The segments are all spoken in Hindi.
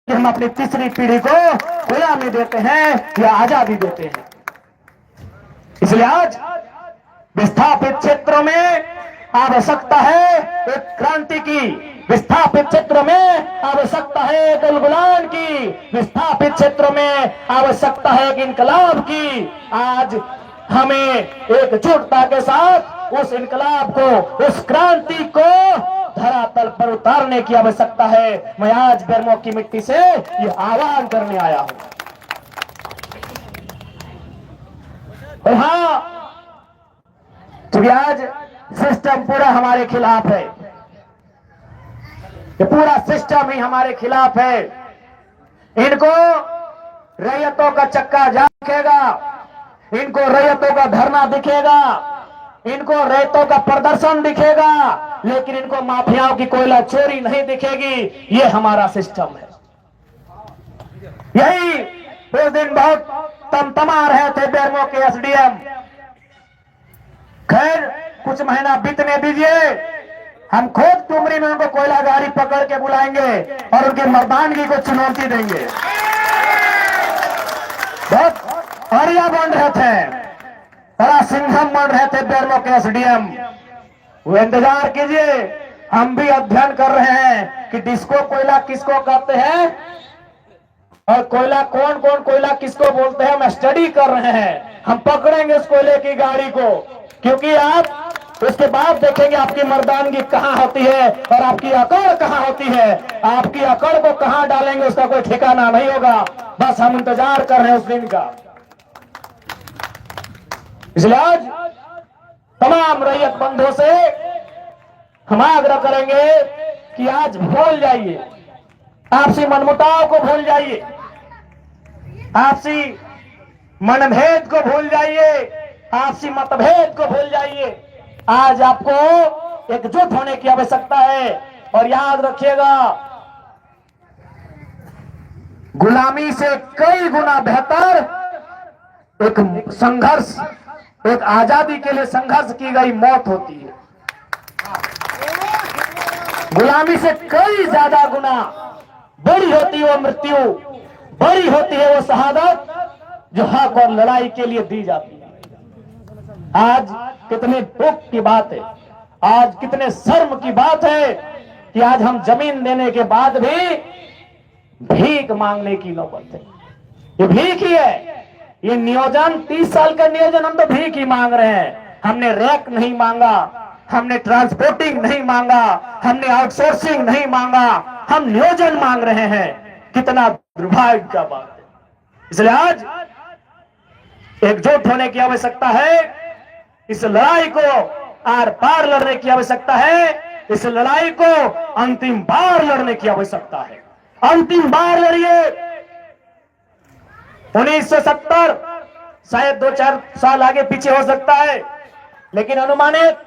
कि हम अपनी तीसरी पीढ़ी को गुलामी देते हैं या आजादी देते हैं। इसलिए आज विस्थापित क्षेत्रों में आवश्यकता है एक क्रांति की, विस्थापित क्षेत्रों में आवश्यकता है एक उलगुलान की, विस्थापित क्षेत्रों में आवश्यकता है एक इनकलाब की। आज हमें एकजुटता के साथ उस इनकलाब को, उस क्रांति को धरातल पर उतारने की आवश्यकता है। मैं आज बेरमो की मिट्टी से ये आह्वान करने आया हूं। और हाँ, क्योंकि आज सिस्टम पूरा हमारे खिलाफ है, ये पूरा सिस्टम ही हमारे खिलाफ है। इनको रैयतों का चक्का जाम दिखेगा, इनको रैयतों का धरना दिखेगा, इनको रैयतों का प्रदर्शन दिखेगा, लेकिन इनको माफियाओं की कोयला चोरी नहीं दिखेगी। ये हमारा सिस्टम है। यही उस दिन बहुत तमतमा रहे थे बेरमो के एसडीएम। खैर कुछ महीना बीतने दीजिए, हम खुद टुमरी में उनको कोयला गाड़ी पकड़ के बुलाएंगे और उनकी मर्दानगी को चुनौती देंगे। बहुत आर्या बन रहे थे, बड़ा सिंघम बन रहे थे बेरमो के एसडीएम। वो इंतजार कीजिए, हम भी अध्ययन कर रहे हैं कि डिस्को कोयला किसको कहते हैं और कोयला कौन कौन कोयला किसको बोलते हैं। हम स्टडी कर रहे हैं, हम पकड़ेंगे उस कोयले की गाड़ी को, क्योंकि आप उसके बाद देखेंगे आपकी मर्दानगी कहां होती है और आपकी अकड़ कहां होती है। आपकी अकड़ को कहां डालेंगे उसका कोई ठिकाना नहीं होगा। बस हम इंतजार कर रहे हैं उस दिन का। इसलिए आज तमाम रैयत बंधुओं से हम आग्रह करेंगे कि आज भूल जाइए, आपसी मनमुटाव को भूल जाइए, आपसी मनभेद को भूल जाइए, आपसी मतभेद को भूल जाइए। आज आपको एकजुट होने की आवश्यकता है। और याद रखिएगा, गुलामी से कई गुना बेहतर एक संघर्ष, एक आजादी के लिए संघर्ष की गई मौत होती है। गुलामी से कई ज्यादा गुना बड़ी होती है वो मृत्यु, बड़ी होती है वो शहादत जो हक और लड़ाई के लिए दी जाती है। आज कितने दुख की बात है, आज कितने शर्म की बात है कि आज हम जमीन देने के बाद भी भीख मांगने की नौबत है। ये भीख ही है, ये नियोजन 30 साल का नियोजन हम तो भीख ही मांग रहे हैं। हमने रैक नहीं मांगा, हमने ट्रांसपोर्टिंग नहीं मांगा, हमने आउटसोर्सिंग नहीं मांगा, हम नियोजन मांग रहे हैं। कितना दुर्भाग्य का बात है। इसलिए आज एकजुट होने की आवश्यकता है, इस लड़ाई को आर पार लड़ने की आवश्यकता है, इस लड़ाई को अंतिम बार लड़ने की आवश्यकता है। अंतिम बार लड़िए। 1970 शायद 2-4 साल आगे पीछे हो सकता है, लेकिन अनुमानित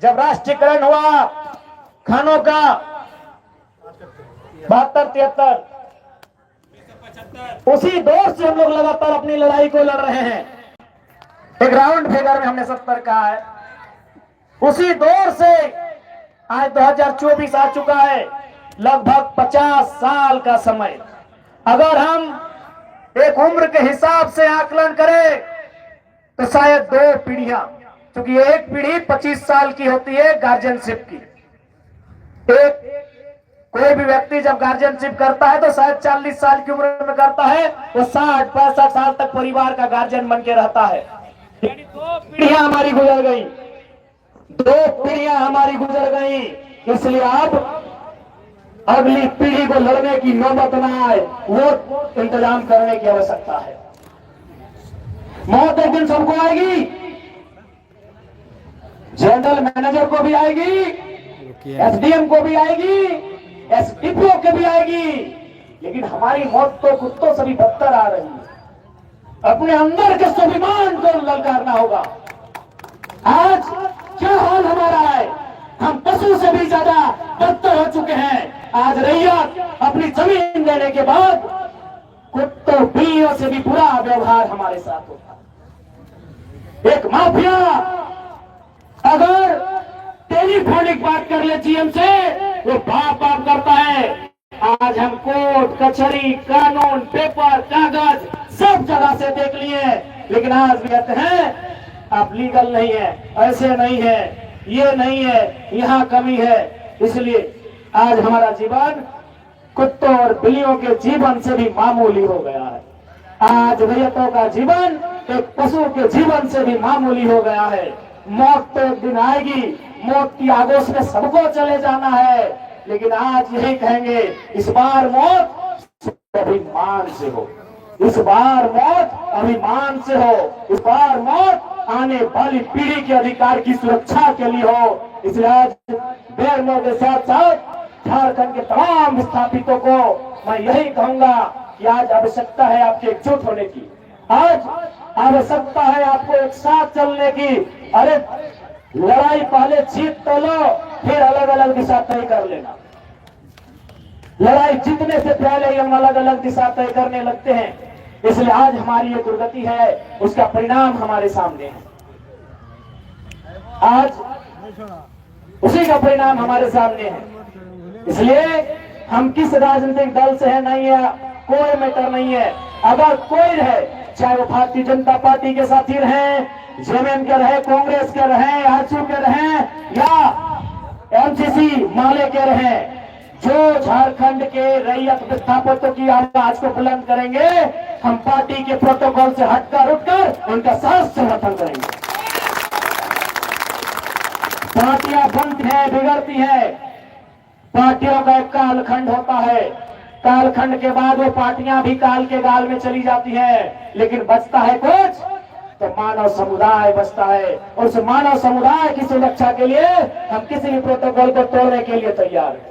जब राष्ट्रीयकरण हुआ खानों का 72-73, उसी दौर से हम लोग लगातार अपनी लड़ाई को लड़ रहे हैं। एक राउंड फिगर में हमने 70 कहा है, उसी दौर से आज 2024 आ चुका है, लगभग 50 साल का समय। अगर हम एक उम्र के हिसाब से आकलन करें तो शायद 2 पीढ़ियां, क्योंकि एक पीढ़ी 25 साल की होती है गार्जियनशिप की। एक कोई भी व्यक्ति जब गार्जियनशिप करता है तो शायद 40 साल की उम्र में करता है, वो 60-65 साल तक परिवार का गार्जियन बन के रहता है। यानी 2 पीढ़ियां हमारी गुजर गई, 2 पीढ़ियां हमारी गुजर गई। इसलिए अब अगली पीढ़ी को लड़ने की नौबत न आए, वो इंतजाम करने की आवश्यकता है। मौत एक दिन सबको आएगी, जनरल मैनेजर को भी आएगी, एसडीएम को भी आएगी, एसडीपीओ को भी आएगी, लेकिन हमारी मौत तो कुत्तों से भी बदतर आ रही है। अपने अंदर के स्वाभिमान को ललकारना होगा। आज क्या हाल हमारा है, हम पशु से भी ज्यादा बदतर हो चुके हैं। आज रैयत अपनी जमीन देने के बाद कुत्तों बिल्लियों से भी बुरा व्यवहार हमारे साथ होता है। एक माफिया अगर टेलीफोनिक बात कर ले जीएम से, वो बाप बाप करता है, आज हम कोर्ट कचहरी कानून पेपर कागज सब जगह से देख लिए, लेकिन आज भी कहते हैं आप लीगल नहीं है, ऐसे नहीं है, ये नहीं है, यहाँ कमी है। इसलिए आज हमारा जीवन कुत्तों और बिल्लियों के जीवन से भी मामूली हो गया है। आज रैयतों का जीवन एक पशु के जीवन से भी मामूली हो गया है। मौत तो एक दिन आएगी, मौत की आगोश में सबको चले जाना है, लेकिन आज यही कहेंगे इस बार मौत अभिमान से हो, इस बार मौत अभिमान से हो, इस बार मौत आने वाली पीढ़ी के अधिकार की सुरक्षा के लिए हो। इसलिए आज बेरमो के साथ साथ झारखंड के तमाम विस्थापितों को मैं यही कहूंगा कि आज आवश्यकता है आपके एकजुट होने की, आज आवश्यकता है आपको एक साथ चलने की। अरे लड़ाई पहले जीत तो लो, फिर अलग अलग दिशा तय कर लेना। लड़ाई जीतने से पहले हम अलग अलग दिशा तय करने लगते हैं। इसलिए आज हमारी ये दुर्गति है, उसका परिणाम हमारे सामने है। आज उसी का परिणाम हमारे सामने है। इसलिए हम किस राजनीतिक दल से है नहीं है, कोई मैटर नहीं है। अगर कोई रहे, चाहे वो भारतीय जनता पार्टी के साथी रहे, जेएमएम के रहे, कांग्रेस के रहे, आजसू के रहे या एमसीसी माले के रहे, जो झारखंड के रैयत विस्थापितों की आवाज को बुलंद करेंगे, हम पार्टी के प्रोटोकॉल से हटकर उठकर उनका साथ समर्थन करेंगे। पार्टियां बनती हैं, बिगड़ती हैं, पार्टियों का एक कालखंड होता है, कालखंड के बाद वो पार्टियां भी काल के गाल में चली जाती हैं, लेकिन बचता है कुछ तो मानव समुदाय बचता है। और उस मानव समुदाय की सुरक्षा के लिए हम किसी भी प्रोटोकॉल को तोड़ने के लिए तैयार हैं।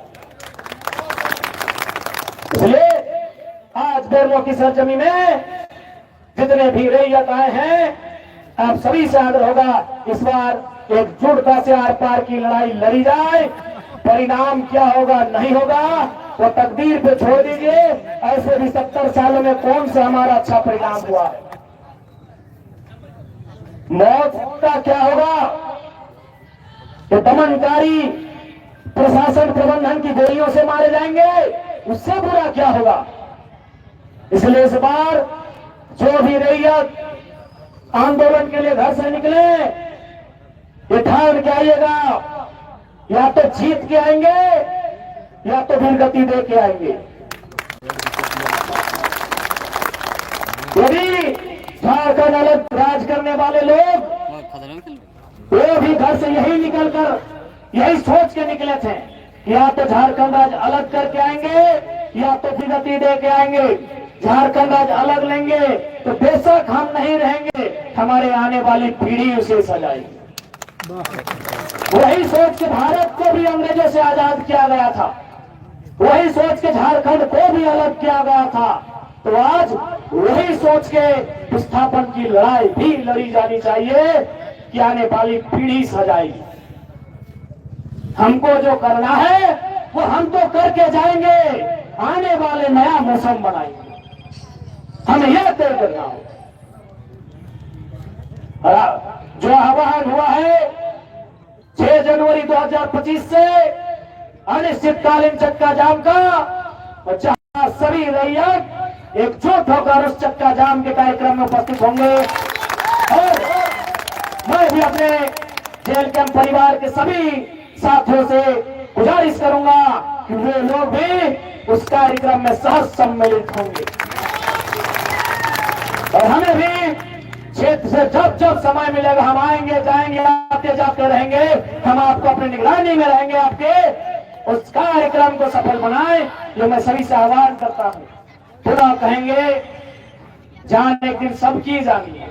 इसलिए आज बेरमो की सरजमी में जितने भी रैयत आए हैं, आप सभी से आग्रह होगा इस बार एकजुटता से आर पार की लड़ाई लड़ी जाए। परिणाम क्या होगा नहीं होगा वो तकदीर पे छोड़ दीजिए। ऐसे भी 70 सालों में कौन सा हमारा अच्छा परिणाम हुआ है। मौत का क्या होगा, ये दमनकारी प्रशासन प्रबंधन की गोलियों से मारे जाएंगे, उससे बुरा क्या होगा। इसलिए इस बार जो भी रैयत आंदोलन के लिए घर से निकले, ये ठान के आइएगा, या तो जीत के आएंगे या तो फिर गति दे के आएंगे। यदि झारखंड अलग राज करने वाले लोग वो भी घर से यही निकलकर यही सोच के निकले थे कि या तो झारखंड राज्य अलग करके आएंगे या तो फिर गति दे के आएंगे। झारखंड राज्य अलग लेंगे तो बेशक हम नहीं रहेंगे, हमारे आने वाली पीढ़ी उसे सजाएगी। वही सोच के भारत को भी अंग्रेजों से आजाद किया गया था, वही सोच के झारखंड को भी अलग किया गया था। तो आज वही सोच के विस्थापन की लड़ाई भी लड़ी जानी चाहिए कि आने वाली पीढ़ी सजाएगी। हमको जो करना है वो हम तो करके जाएंगे, आने वाले नया मौसम बनाएंगे, हमें यह तय करना हो। जो आह्वान हुआ है 6 जनवरी 2025 से अनिश्चितकालीन चक्का जाम का, और जहां सभी रैयत एकजुट होकर उस चक्का जाम के कार्यक्रम में उपस्थित होंगे। और मैं भी अपने जेल कैंप परिवार के सभी साथियों से गुजारिश करूंगा कि वे लोग भी उस कार्यक्रम में सह सम्मिलित होंगे। और हमें भी क्षेत्र से जब जब समय मिलेगा हम आएंगे, जाएंगे, आते जाते रहेंगे। हम आपको अपनी निगरानी में रहेंगे, आपके उस कार्यक्रम को सफल बनाएं, जो मैं सभी से आह्वान करता हूं। पूरा कहेंगे जान एक दिन सबकी जानी है,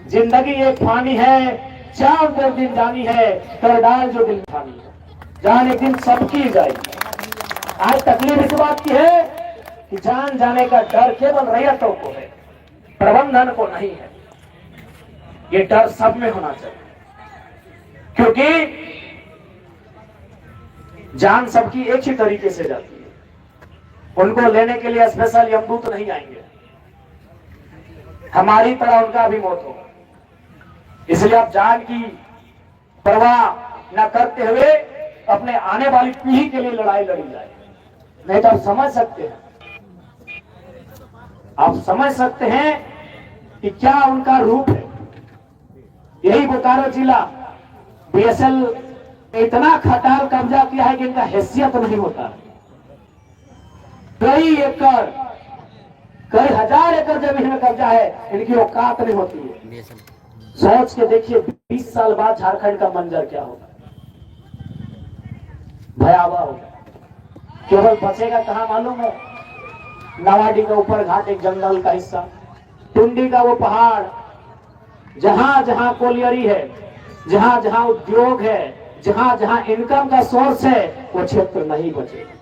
जिंदगी एक फानी है, चांद एक दिन जानी है, कर डाल जो दिल ठानी है। जान एक दिन सबकी जाएगी। आज तकलीफ इस बात की है कि जान जाने का डर केवल रैयतों को है, प्रबंधन को नहीं है। ये डर सब में होना चाहिए, क्योंकि जान सबकी एक ही तरीके से जाती है। उनको लेने के लिए स्पेशल यमदूत नहीं आएंगे, हमारी तरह उनका भी मौत होगा। इसलिए आप जान की परवाह न करते हुए अपने आने वाली पीढ़ी के लिए लड़ाई लड़ी जाए। नहीं तो आप समझ सकते हैं, आप समझ सकते हैं कि क्या उनका रूप है। यही बोकारो जिला बीएसएल ने इतना खटाल कब्जा किया है कि इनका हैसियत नहीं होता। कई एकड़, कई हजार एकड़ जमीन में कब्जा है, इनकी औकात नहीं होती है। सोच के देखिए 20 साल बाद झारखंड का मंजर क्या होगा, भयावह होगा। केवल बचेगा कहां मालूम है? नावाडी का ऊपर घाट एक जंगल का हिस्सा, टुंडी का वो पहाड़, जहां जहां कोलियरी है, जहां जहां उद्योग है, जहां जहां इनकम का सोर्स है, वो क्षेत्र नहीं बचेगा।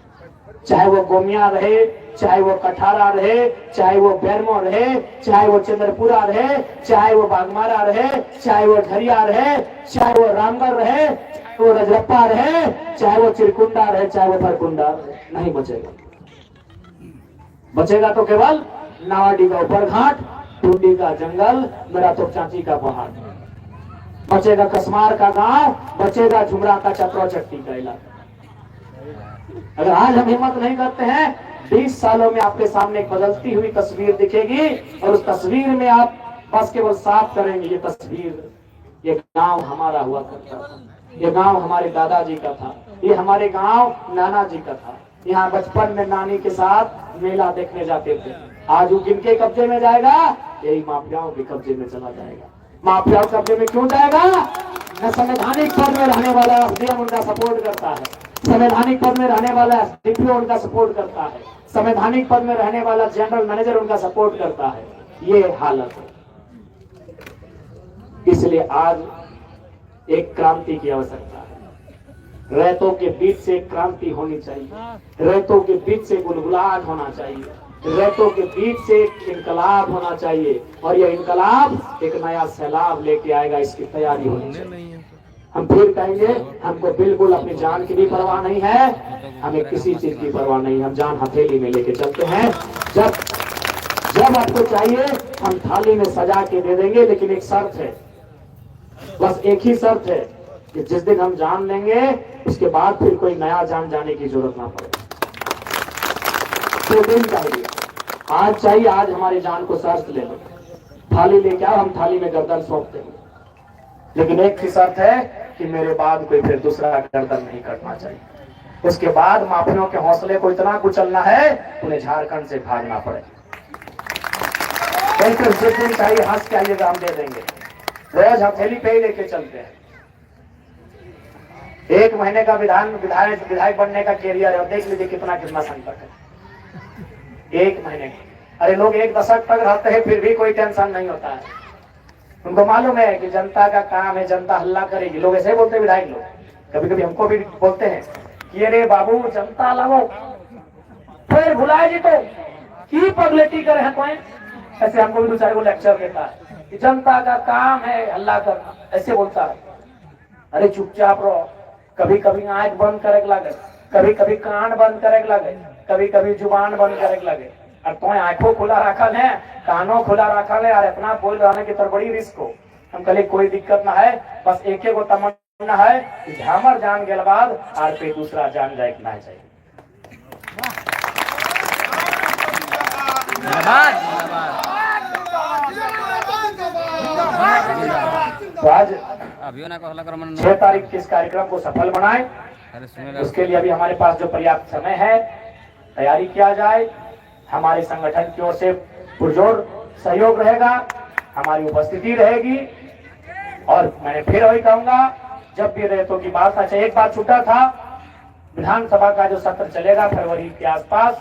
चाहे वो गोमिया रहे, चाहे वो कठारा रहे, चाहे वो बेरमो रहे, चाहे वो चंद्रपुरा रहे, चाहे वो बागमारा रहे, चाहे वो झरिया रहे, चाहे वो रामगढ़ रहे, चाहे वो रजरप्पा रहे, चाहे वो चिरकुंडा रहे, चाहे वो परकुंडा रहे, नहीं बचेगा। बचेगा तो केवल नावाडी का ऊपर घाट, टूंडी का जंगल, मेरा तो चाची का पहाड़, बचेगा कसमार का गांव, बचेगा झुमरा का चतरो चट्टी का इलाका। अगर आज हम हिम्मत नहीं करते हैं, 20 सालों में आपके सामने एक बदलती हुई तस्वीर दिखेगी और उस तस्वीर में आप बस केवल साफ करेंगे ये तस्वीर, ये गांव हमारा हुआ करता था, ये गांव हमारे दादाजी का था, ये हमारे गांव नाना जी का था, यहाँ बचपन में नानी के साथ मेला देखने जाते थे। आज वो किनके कब्जे में जाएगा? यही माफियाओं के कब्जे में चला जाएगा। माफियाओं के कब्जे में क्यों जाएगा? न संवैधानिक पद में रहने वाला एसडीएम उनका सपोर्ट करता है, संवैधानिक पद में रहने वाला डीपीओ उनका सपोर्ट करता है, संवैधानिक पद में रहने वाला जनरल मैनेजर उनका सपोर्ट करता है। ये हालत है। इसलिए आज एक क्रांति की आवश्यकता है। रैतों के बीच से क्रांति होनी चाहिए, रैतों के बीच से गुलगुलाहट होना चाहिए, रैतों के बीच से इनकलाब होना चाहिए, और यह इनकलाब एक नया सैलाब लेके आएगा, इसकी तैयारी होनी चाहिए। हम फिर कहेंगे, हमको बिल्कुल अपनी जान की भी परवाह नहीं है, हमें किसी चीज की परवाह नहीं, हम जान हथेली में लेके चलते हैं। जब आपको चाहिए हम थाली में सजा के दे देंगे, लेकिन एक शर्त है, बस एक ही शर्त है कि जिस दिन हम जान लेंगे उसके बाद फिर कोई नया जान जाने की जरूरत ना पड़े। तो दिन चाहिए, आज चाहिए, आज हमारी जान को शर्त ले लो, थाली लेके आओ, हम थाली में गर्दन सौंप देंगे, लेकिन एक ही शर्त है कि मेरे बाद कोई फिर दूसरा गर्दन नहीं कटना चाहिए। उसके बाद माफियों के हौसले को इतना कुचलना है उन्हें झारखंड से भागना पड़े। जिस दिन चाहिए हंस के आइएगा, हम दे देंगे, रोज हथेली पे ही लेके चलते हैं। 1 महीने का विधायक बनने का कैरियर है, और देख लीजिए कितना संकट है। 1 महीने का, अरे लोग 1 दशक तक रहते हैं फिर भी कोई टेंशन नहीं होता है। उनको मालूम है कि जनता का काम है, जनता हल्ला करेगी। लोग ऐसे ही बोलते हैं, विधायक लोग कभी कभी हमको भी बोलते हैं कि अरे बाबू जनता लगो, फिर भुलाए जी तो की पगलेटी करे हैं कोई। ऐसे हमको भी 2-4 को लेक्चर देता है कि जनता का काम है हल्ला करना, ऐसे बोलता है। अरे चुपचाप रहो, कभी कभी आंख बंद करे लगे, कभी कभी कान बंद करे लगे, कभी कभी जुबान बंद करे लगे, और तो आंखों खुला रखल है, कानों खुला रखल है, और अपना बोल रहने की तरफ बड़ी रिस्क हो। हम कहे कोई दिक्कत ना है, बस एक गो तमन्ना है कि हमर जान के बाद और पे दूसरा जान जाए ना चाहिए। तो आज 6 तारीख के इस कार्यक्रम को सफल बनाए, उसके लिए अभी हमारे पास जो पर्याप्त समय है तैयारी किया जाए। हमारे संगठन की ओर से पुरजोर सहयोग रहेगा, हमारी उपस्थिति रहेगी, और मैं फिर वही कहूंगा, जब भी रैतों की बात, अच्छा एक बात छूटा था, विधानसभा का जो सत्र चलेगा फरवरी के आसपास,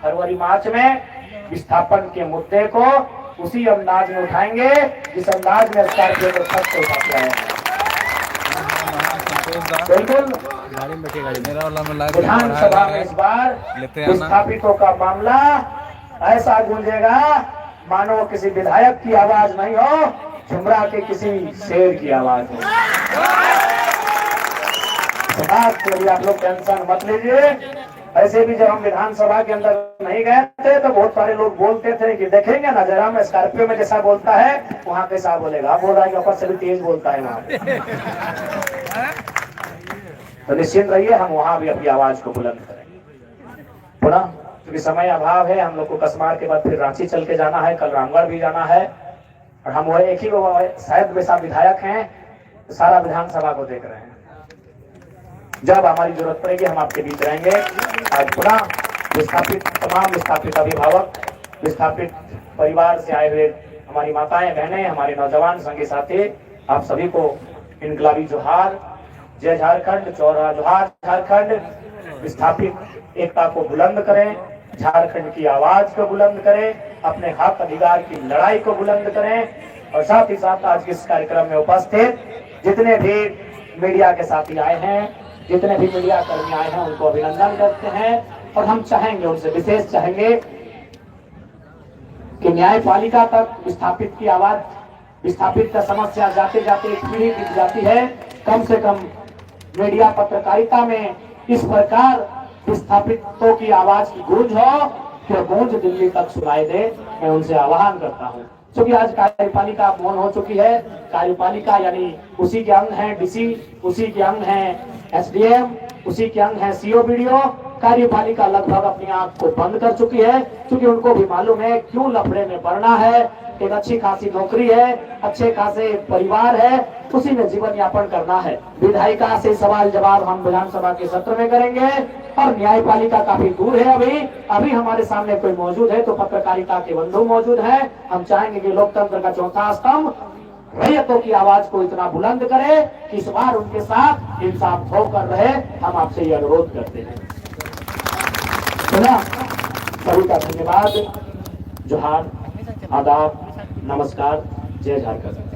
फरवरी मार्च में विस्थापन के मुद्दे को उसी अंदाज में उठाएंगे जिस अंदाज में स्कॉर्पियो को छत उठाते हैं। बिल्कुल विधानसभा में इस बार विस्थापितों का मामला ऐसा गूंजेगा मानो किसी विधायक की आवाज नहीं हो, झुमरा के किसी शेर की आवाज हो। तो लिए आप लोग टेंशन मत लीजिए। ऐसे भी जब हम विधानसभा के अंदर नहीं गए थे तो बहुत सारे लोग बोलते थे कि देखेंगे ना जरा, मैं स्कॉर्पियो में जैसा बोलता है वहां कैसा बोलेगा, बोल रहा है कि ऊपर से भी तेज बोलता है वहां। तो निश्चिंत रहिए, हम वहां भी अपनी आवाज को बुलंद करेंगे। पुनः क्योंकि समय अभाव है, हम लोग को कसमार के बाद फिर रांची चल के जाना है, कल रामगढ़ भी जाना है, और हम वो एक ही शायद वैसा विधायक हैं, तो सारा विधानसभा को देख रहे हैं। जब हमारी जरूरत पड़ेगी हम आपके बीच रहेंगे। आज पुनः विस्थापित तमाम विस्थापित अभिभावक, विस्थापित परिवार से आए हुए हमारी माताएं बहनें, हमारे नौजवान संगी साथी, आप सभी को इनकलाबी जोहार। जय झारखंड, चौरा जोहार झारखंड। विस्थापित एकता को बुलंद करें, झारखंड की आवाज को बुलंद करें, अपने हक अधिकार की लड़ाई को बुलंद करें। और साथ ही साथ आज के इस कार्यक्रम में उपस्थित जितने भी मीडिया के साथी आए हैं, जितने भी मीडिया कर्मी आए हैं, उनको अभिनंदन करते हैं। और हम चाहेंगे, उनसे विशेष चाहेंगे कि न्यायपालिका तक विस्थापित की आवाज, विस्थापित का समस्या जाते जाते एक पीढ़ी बीत जाती है, कम से कम मीडिया पत्रकारिता में इस प्रकार विस्थापितों की आवाज की गूंज हो कि गूंज दिल्ली तक सुनाई दे। मैं उनसे आह्वान करता हूं, क्योंकि आज कार्यपालिका मौन हो चुकी है। कार्यपालिका यानी उसी के अंग है डीसी, उसी के अंग है एसडीएम, उसी के अंग है सीओ बीडीओ। कार्यपालिका लगभग अपनी आंख को बंद कर चुकी है, क्योंकि उनको भी मालूम है क्यों लफड़े में पड़ना है। एक अच्छी खासी नौकरी है, अच्छे खासे परिवार है, उसी में जीवन यापन करना है। विधायिका से सवाल जवाब हम विधानसभा के सत्र में करेंगे, और न्यायपालिका काफी दूर है। अभी हमारे सामने कोई मौजूद है तो पत्रकारिता के बंधु मौजूद है। हम चाहेंगे कि लोकतंत्र का चौथा स्तंभ रैयतों की आवाज को इतना बुलंद करे कि इस बार उनके साथ इंसाफ होकर रहे। हम आपसे ये अनुरोध करते हैं। सभी का धन्यवाद, जोहार, आदाब, नमस्कार, जय झारखंड।